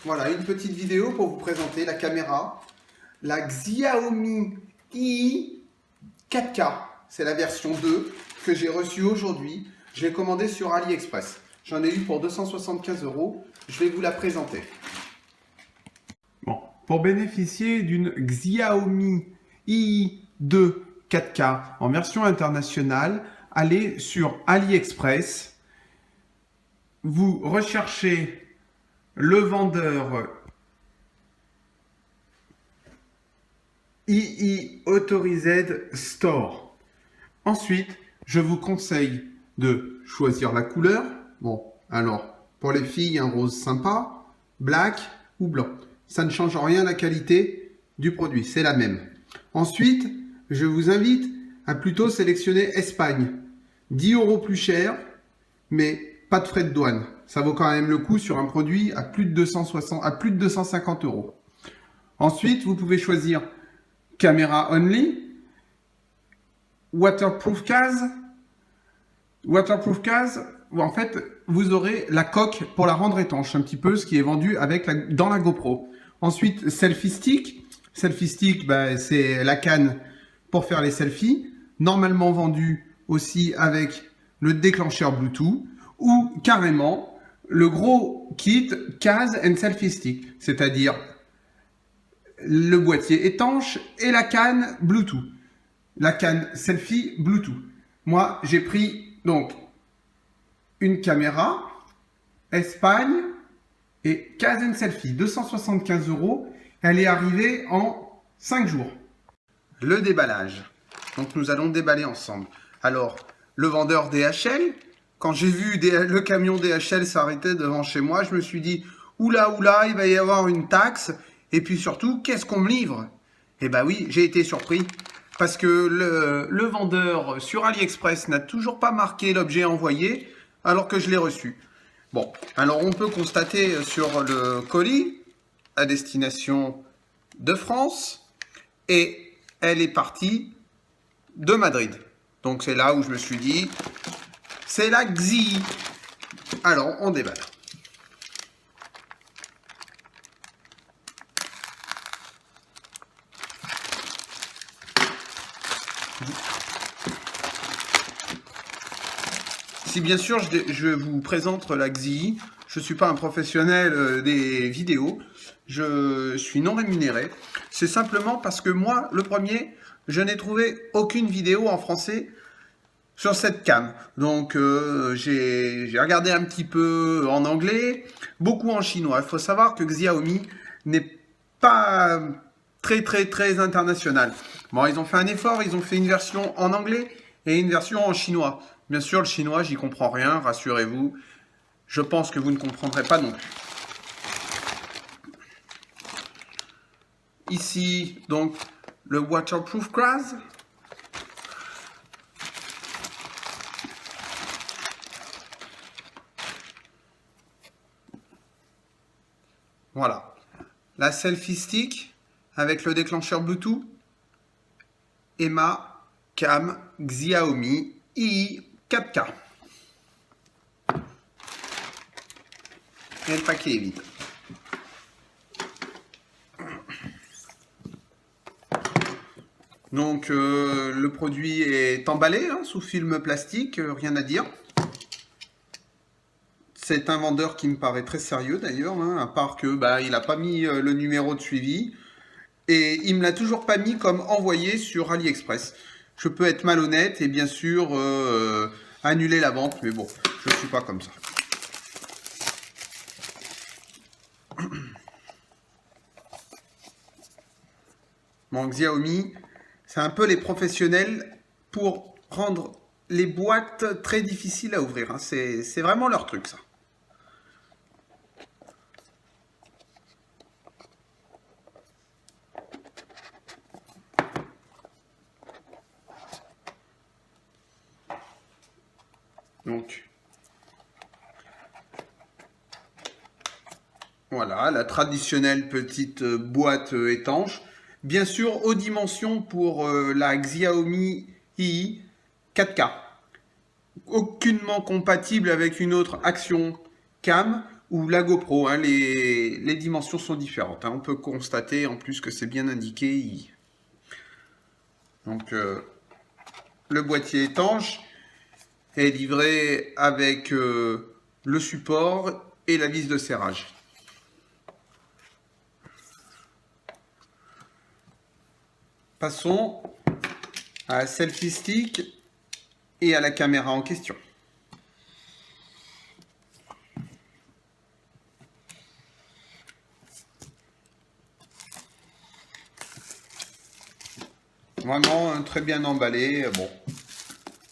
Voilà, une petite vidéo pour vous présenter la caméra, la Xiaomi i 4K. C'est la version 2 que j'ai reçue aujourd'hui. Je l'ai commandée sur AliExpress. J'en ai eu pour 275 €. Je vais vous la présenter. Bon, pour bénéficier d'une Xiaomi i2 4K en version internationale, allez sur AliExpress. Vous recherchez le vendeur II Authorized Store. Ensuite, je vous conseille de choisir la couleur. Bon, alors, pour les filles, un rose sympa, black ou blanc. Ça ne change rien à la qualité du produit, c'est la même. Ensuite, je vous invite à plutôt sélectionner Espagne. 10 € plus cher, mais pas de frais de douane. Ça vaut quand même le coup sur un produit à plus de 250 €. Ensuite, vous pouvez choisir caméra only, waterproof case. Waterproof case, où en fait, vous aurez la coque pour la rendre étanche, un petit peu ce qui est vendu dans la GoPro. Ensuite, selfie stick. Selfie stick, c'est la canne pour faire les selfies, normalement vendu aussi avec le déclencheur Bluetooth, ou carrément le gros kit case and selfie stick, c'est-à-dire le boîtier étanche et la canne Bluetooth, la canne selfie Bluetooth. Moi, j'ai pris donc une caméra Espagne et case and selfie, 275 €. Elle est arrivée en 5 jours. Le déballage. Donc nous allons déballer ensemble. Alors, le vendeur DHL, quand j'ai vu le camion DHL s'arrêter devant chez moi, je me suis dit, oula, il va y avoir une taxe. Et puis surtout, qu'est-ce qu'on me livre? Eh ben oui, j'ai été surpris. Parce que le vendeur sur AliExpress n'a toujours pas marqué l'objet envoyé, alors que je l'ai reçu. Bon, alors on peut constater sur le colis, à destination de France, et elle est partie de Madrid. Donc c'est là où je me suis dit, c'est la Xi. Alors on déballe. Si bien sûr je vous présente la Xi, je ne suis pas un professionnel des vidéos, je suis non rémunéré. C'est simplement parce que moi, le premier, je n'ai trouvé aucune vidéo en français sur cette cam. Donc j'ai regardé un petit peu en anglais, beaucoup en chinois. Il faut savoir que Xiaomi n'est pas très international. Bon, ils ont fait un effort, ils ont fait une version en anglais et une version en chinois. Bien sûr, le chinois, j'y comprends rien, rassurez-vous. Je pense que vous ne comprendrez pas non plus. Ici, donc, le waterproof case. Voilà. La selfie stick avec le déclencheur Bluetooth. Et ma cam Xiaomi i 4K. Et le paquet est vide. Donc le produit est emballé sous film plastique, rien à dire. C'est un vendeur qui me paraît très sérieux d'ailleurs, à part que il n'a pas mis le numéro de suivi. Et il me l'a toujours pas mis comme envoyé sur AliExpress. Je peux être malhonnête et bien sûr annuler la vente, mais bon, je ne suis pas comme ça. Bon, Xiaomi, c'est un peu les professionnels pour rendre les boîtes très difficiles à ouvrir. C'est vraiment leur truc, ça. Donc, voilà, la traditionnelle petite boîte étanche. Bien sûr, aux dimensions pour la Xiaomi i 4K. Aucunement compatible avec une autre action cam ou la GoPro. Hein, les dimensions sont différentes. Hein. On peut constater en plus que c'est bien indiqué. Donc, le boîtier étanche est livré avec le support et la vis de serrage. Passons à la selfie stick et à la caméra en question. Vraiment très bien emballé. Bon,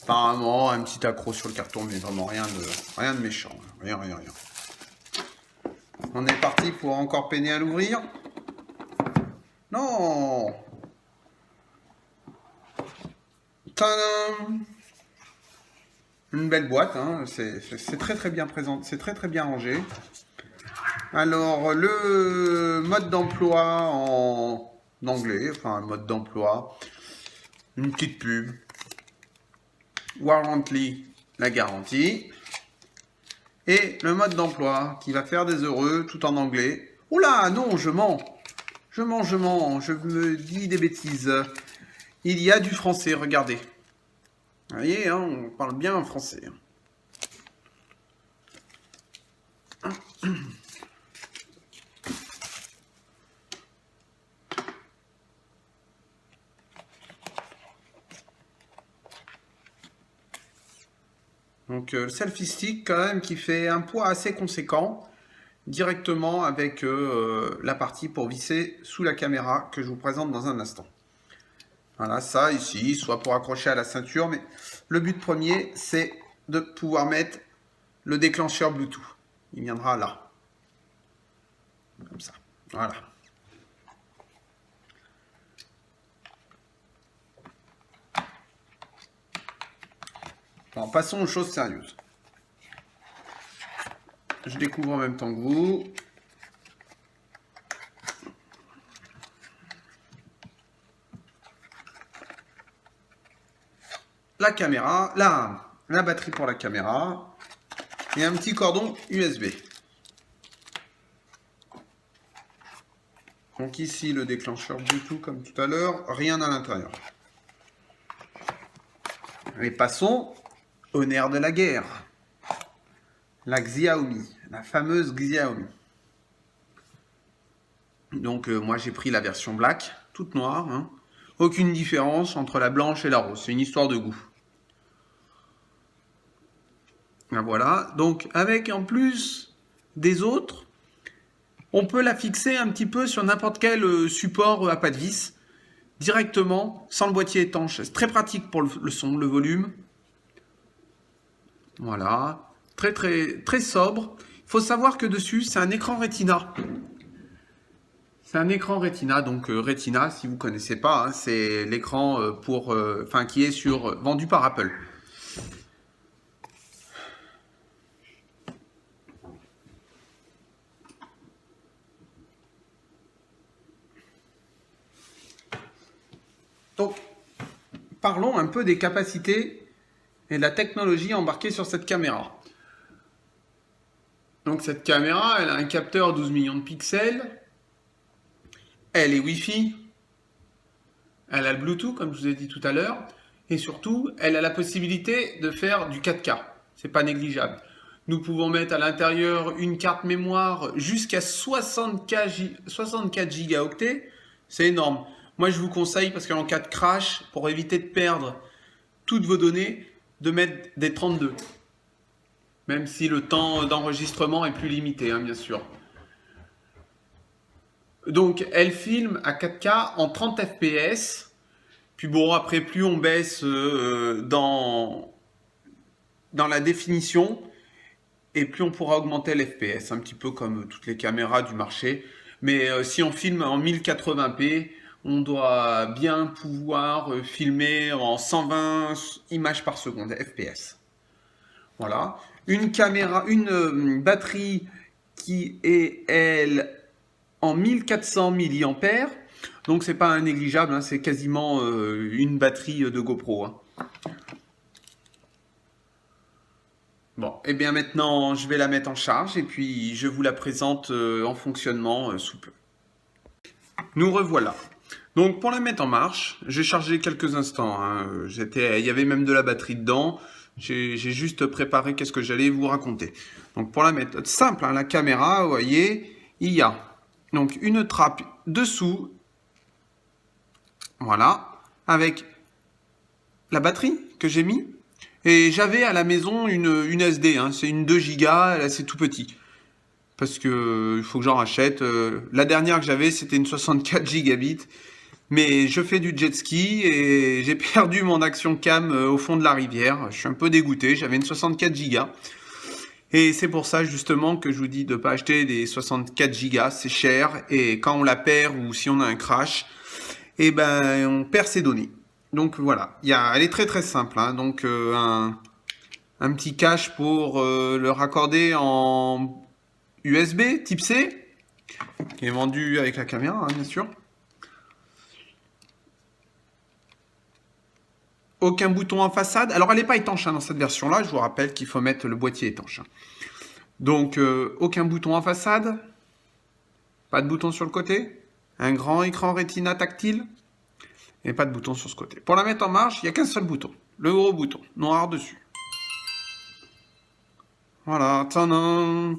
apparemment un petit accroc sur le carton, mais vraiment rien de méchant. Rien. On est parti pour encore peiner à l'ouvrir. Non. Tadam. Une belle boîte, hein. C'est très bien présent, c'est très bien rangé. Alors le mode d'emploi en anglais, enfin mode d'emploi, une petite pub. Warranty, la garantie. Et le mode d'emploi qui va faire des heureux tout en anglais. Oula, non, je mens, je me dis des bêtises. Il y a du français, regardez. Vous voyez, hein, on parle bien en français. Donc le selfie stick quand même qui fait un poids assez conséquent directement avec la partie pour visser sous la caméra que je vous présente dans un instant. Voilà, ça ici, soit pour accrocher à la ceinture, mais le but premier c'est de pouvoir mettre le déclencheur Bluetooth. Il viendra là. Comme ça. Voilà. Bon, passons aux choses sérieuses. Je découvre en même temps que vous. La caméra, la batterie pour la caméra et un petit cordon USB. Donc ici le déclencheur Bluetooth comme tout à l'heure, rien à l'intérieur. Et passons au nerf de la guerre. La Xiaomi, la fameuse Xiaomi. Donc moi j'ai pris la version black, toute noire. Hein. Aucune différence entre la blanche et la rose, c'est une histoire de goût. Ben voilà, donc avec en plus des autres, on peut la fixer un petit peu sur n'importe quel support à pas de vis, directement, sans le boîtier étanche. C'est très pratique pour le son, le volume. Voilà, très sobre. Il faut savoir que dessus, c'est un écran Retina. C'est un écran Retina, donc Retina, si vous ne connaissez pas, hein, c'est l'écran qui est vendu par Apple. Donc, parlons un peu des capacités et de la technologie embarquée sur cette caméra. Donc cette caméra, elle a un capteur 12 millions de pixels, elle est Wi-Fi, elle a le Bluetooth comme je vous ai dit tout à l'heure, et surtout, elle a la possibilité de faire du 4K. C'est pas négligeable. Nous pouvons mettre à l'intérieur une carte mémoire jusqu'à 64 gigaoctets, c'est énorme. Moi, je vous conseille, parce qu'en cas de crash, pour éviter de perdre toutes vos données, de mettre des 32. Même si le temps d'enregistrement est plus limité, hein, bien sûr. Donc, elle filme à 4K en 30 fps. Puis bon, après, plus on baisse dans la définition, et plus on pourra augmenter l'FPS, un petit peu comme toutes les caméras du marché. Mais si on filme en 1080p, on doit bien pouvoir filmer en 120 images par seconde, FPS. Voilà. Une batterie qui est, elle, en 1400 mAh. Donc, c'est pas un négligeable, hein, c'est quasiment une batterie de GoPro. Hein. Bon, et bien maintenant je vais la mettre en charge et puis je vous la présente en fonctionnement sous peu. Nous revoilà. Donc pour la mettre en marche, j'ai chargé quelques instants, hein. Il y avait même de la batterie dedans. J'ai juste préparé qu'est-ce que j'allais vous raconter. Donc pour la méthode simple, hein, la caméra, vous voyez, il y a donc une trappe dessous, voilà, avec la batterie que j'ai mis. Et j'avais à la maison une SD, hein, c'est une 2 Go, là c'est tout petit. Parce que il faut que j'en rachète. La dernière que j'avais, c'était une 64 gigabits. Mais je fais du jet ski et j'ai perdu mon action cam au fond de la rivière. Je suis un peu dégoûté, j'avais une 64 Go. Et c'est pour ça justement que je vous dis de ne pas acheter des 64 Go, c'est cher. Et quand on la perd ou si on a un crash, eh ben on perd ses données. Donc voilà, elle est très très simple. Hein. Donc un petit cache pour le raccorder en USB type C, qui est vendu avec la caméra, hein, bien sûr. Aucun bouton en façade. Alors, elle n'est pas étanche hein, dans cette version-là. Je vous rappelle qu'il faut mettre le boîtier étanche. Donc, aucun bouton en façade. Pas de bouton sur le côté. Un grand écran Retina tactile. Et pas de bouton sur ce côté. Pour la mettre en marche, il n'y a qu'un seul bouton. Le gros bouton, noir dessus. Voilà. Tadam.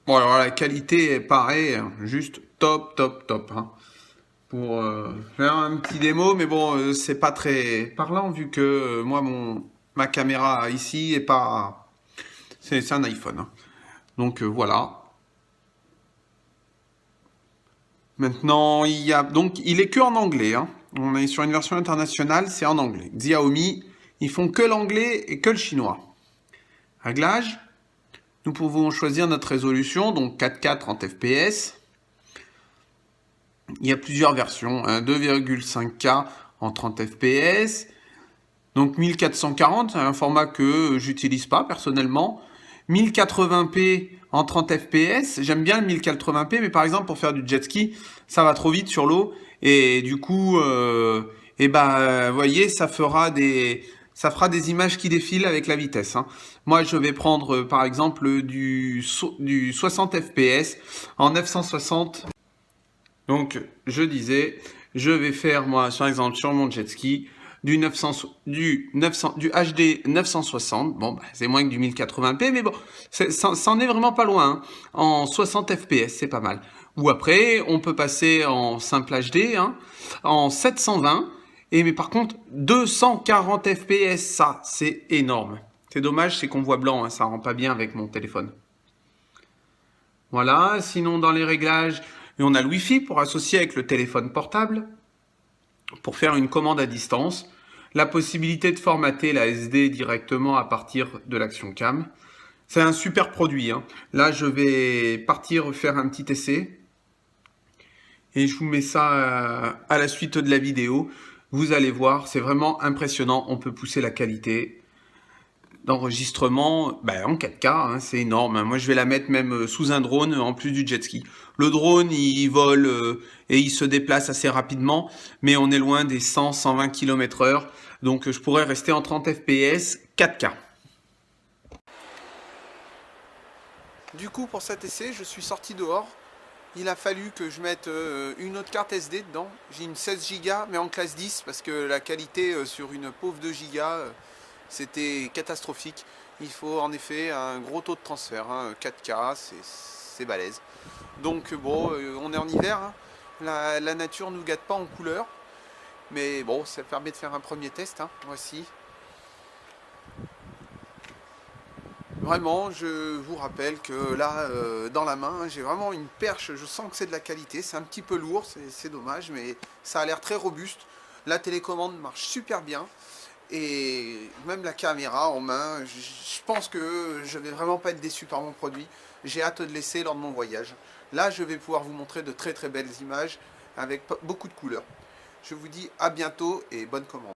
Bon, alors la qualité est pareil. Juste top, top, top. Hein. Pour faire un petit démo, mais bon, c'est pas très parlant vu que moi, ma caméra ici est pas... C'est un iPhone. Hein. Donc voilà. Maintenant, il est que en anglais. Hein. On est sur une version internationale, c'est en anglais. Xiaomi, ils font que l'anglais et que le chinois. Réglage. Nous pouvons choisir notre résolution, donc 4K 30 fps. Il y a plusieurs versions, hein, 2,5K en 30 fps, donc 1440, c'est un format que j'utilise pas personnellement, 1080p en 30 fps, j'aime bien le 1080p, mais par exemple pour faire du jet ski, ça va trop vite sur l'eau, et du coup, vous voyez, ça fera des images qui défilent avec la vitesse. Hein. Moi, je vais prendre par exemple du 60 fps en 960. Donc, je disais, je vais faire, moi, par exemple, sur mon jet ski, du HD 960. Bon, c'est moins que du 1080p, mais bon, c'en est vraiment pas loin. Hein. En 60 fps, c'est pas mal. Ou après, on peut passer en simple HD, hein, en 720. Mais par contre, 240 fps, ça, c'est énorme. C'est dommage, c'est qu'on voit blanc, hein, ça rend pas bien avec mon téléphone. Voilà, sinon dans les réglages... Et on a le Wi-Fi pour associer avec le téléphone portable, pour faire une commande à distance. La possibilité de formater la SD directement à partir de l'Action Cam. C'est un super produit. Hein. Là, je vais partir faire un petit essai. Et je vous mets ça à la suite de la vidéo. Vous allez voir, c'est vraiment impressionnant. On peut pousser la qualité d'enregistrement en 4K, hein, c'est énorme. Moi, je vais la mettre même sous un drone en plus du jet ski. Le drone, il vole et il se déplace assez rapidement, mais on est loin des 100-120 km/h. Donc, je pourrais rester en 30 fps 4K. Du coup, pour cet essai, je suis sorti dehors. Il a fallu que je mette une autre carte SD dedans. J'ai une 16 Go, mais en classe 10, parce que la qualité sur une pauvre 2 Go... c'était catastrophique. Il faut en effet un gros taux de transfert. Hein. 4K, c'est balèze. Donc bon, on est en hiver. Hein. La nature ne nous gâte pas en couleur. Mais bon, ça permet de faire un premier test. Hein. Voici. Vraiment, je vous rappelle que là, dans la main, j'ai vraiment une perche. Je sens que c'est de la qualité. C'est un petit peu lourd, c'est dommage. Mais ça a l'air très robuste. La télécommande marche super bien. Et même la caméra en main, je pense que je vais vraiment pas être déçu par mon produit. J'ai hâte de l'essayer lors de mon voyage. Là, je vais pouvoir vous montrer de très très belles images avec beaucoup de couleurs. Je vous dis à bientôt et bonne commande.